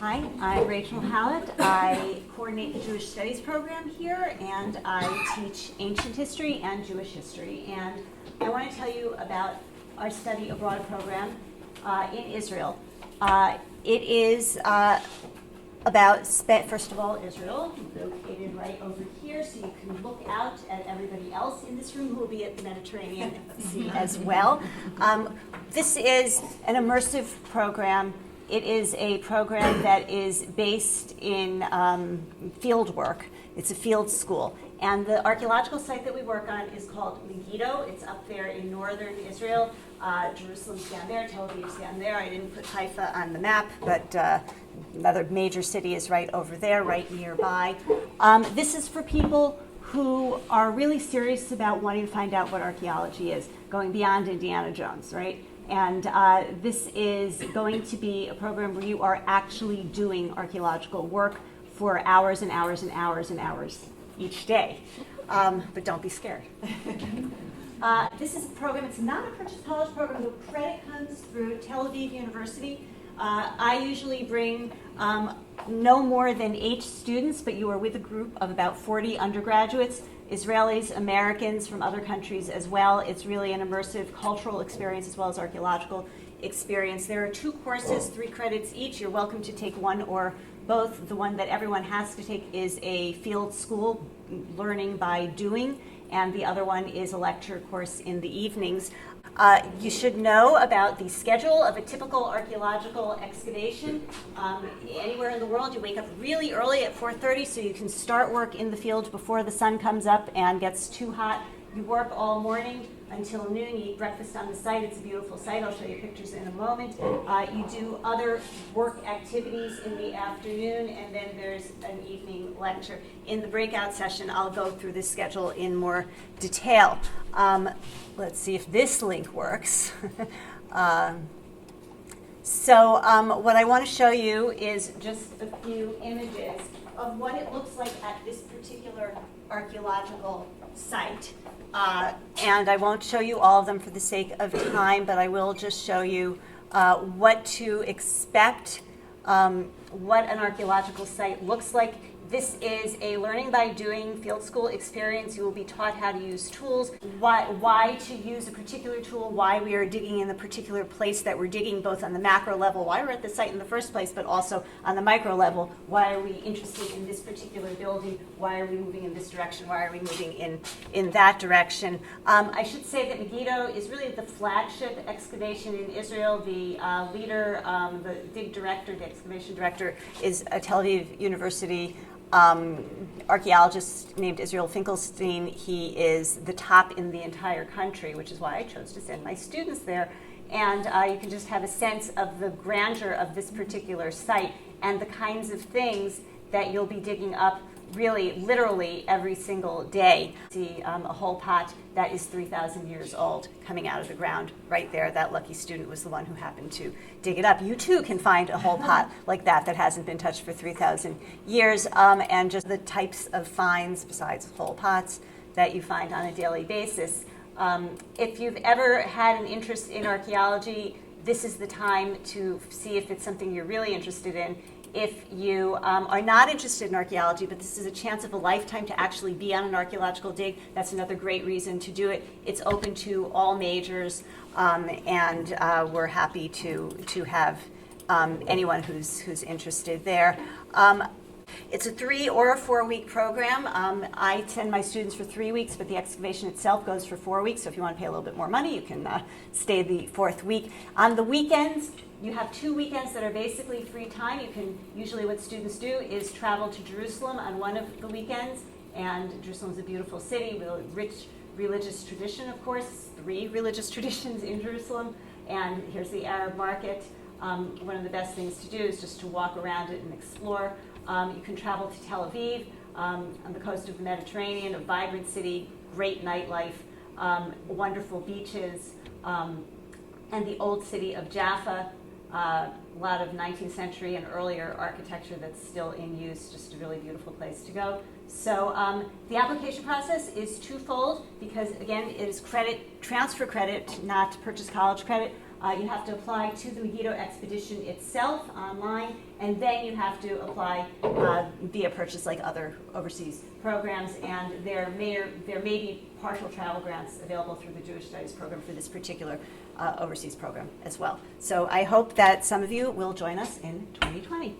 Hi, I'm Rachel Hallote. I coordinate the Jewish Studies program here, and I teach ancient history and Jewish history. And I want to tell you about our study abroad program in Israel. It is about, first of all, Israel, located right over here, so you can look out at everybody else in this room who will be at the Mediterranean Sea as well. This is an immersive program. It is a program that is based in field work. It's a field school. And the archaeological site that we work on is called Megiddo. It's up there in northern Israel. Jerusalem's down there, Tel Aviv's down there. I didn't put Haifa on the map, but another major city is right over there, right nearby. This is for people who are really serious about wanting to find out what archaeology is, going beyond Indiana Jones, right? And this is going to be a program where you are actually doing archaeological work for hours and hours and hours and hours each day. But don't be scared. This is a program, it's not a purchased college program, the credit comes through Tel Aviv University. I usually bring no more than 8 students, but you are with a group of about 40 undergraduates, Israelis, Americans from other countries as well. It's really an immersive cultural experience as well as archaeological experience. There are 2 courses, 3 credits each. You're welcome to take one or both. The one that everyone has to take is a field school, learning by doing, and the other one is a lecture course in the evenings. You should know about the schedule of a typical archaeological excavation. Anywhere in the world, you wake up really early at 4:30 so you can start work in the field before the sun comes up and gets too hot. You work all morning until noon. You eat breakfast on the site. It's a beautiful site. I'll show you pictures in a moment. You do other work activities in the afternoon, and then there's an evening lecture. In the breakout session, I'll go through this schedule in more detail. Let's see if this link works. So what I want to show you is just a few images of what it looks like at this particular archaeological site. And I won't show you all of them for the sake of time, but I will just show you what to expect, what an archaeological site looks like. This is a learning by doing field school experience. You will be taught how to use tools, why to use a particular tool, why we are digging in the particular place that we're digging, both on the macro level, why we're at the site in the first place, but also on the micro level, why are we interested in this particular building, why are we moving in this direction, why are we moving in that direction. I should say that Megiddo is really the flagship excavation in Israel. The leader, the dig director, the excavation director, is a Tel Aviv University archaeologist named Israel Finkelstein. He is the top in the entire country, which is why I chose to send my students there. And you can just have a sense of the grandeur of this particular site and the kinds of things that you'll be digging up really, literally every single day. See a whole pot that is 3,000 years old coming out of the ground right there. That lucky student was the one who happened to dig it up. You too can find a whole pot like that hasn't been touched for 3,000 years, and just the types of finds, besides whole pots, that you find on a daily basis. If you've ever had an interest in archaeology, this is the time to see if it's something you're really interested in. If you are not interested in archaeology, but this is a chance of a lifetime to actually be on an archaeological dig, that's another great reason to do it. It's open to all majors, and we're happy to have anyone who's interested there. It's a 3 or a 4 week program. I send my students for 3 weeks, but the excavation itself goes for 4 weeks. So if you want to pay a little bit more money, you can stay the 4th week. On the weekends, you have 2 weekends that are basically free time. You can, usually what students do is travel to Jerusalem on one of the weekends, and Jerusalem is a beautiful city with a rich religious tradition, of course, 3 religious traditions in Jerusalem, and here's the Arab market. One of the best things to do is just to walk around it and explore. You can travel to Tel Aviv, on the coast of the Mediterranean, a vibrant city, great nightlife, wonderful beaches, and the old city of Jaffa. A lot of 19th century and earlier architecture that's still in use, just a really beautiful place to go. So the application process is twofold because, again, it is credit, transfer credit, not purchase college credit. You have to apply to the Megiddo expedition itself online, and then you have to apply via purchase like other overseas programs, and there may be partial travel grants available through the Jewish Studies program for this particular overseas program as well. So I hope that some of you will join us in 2020.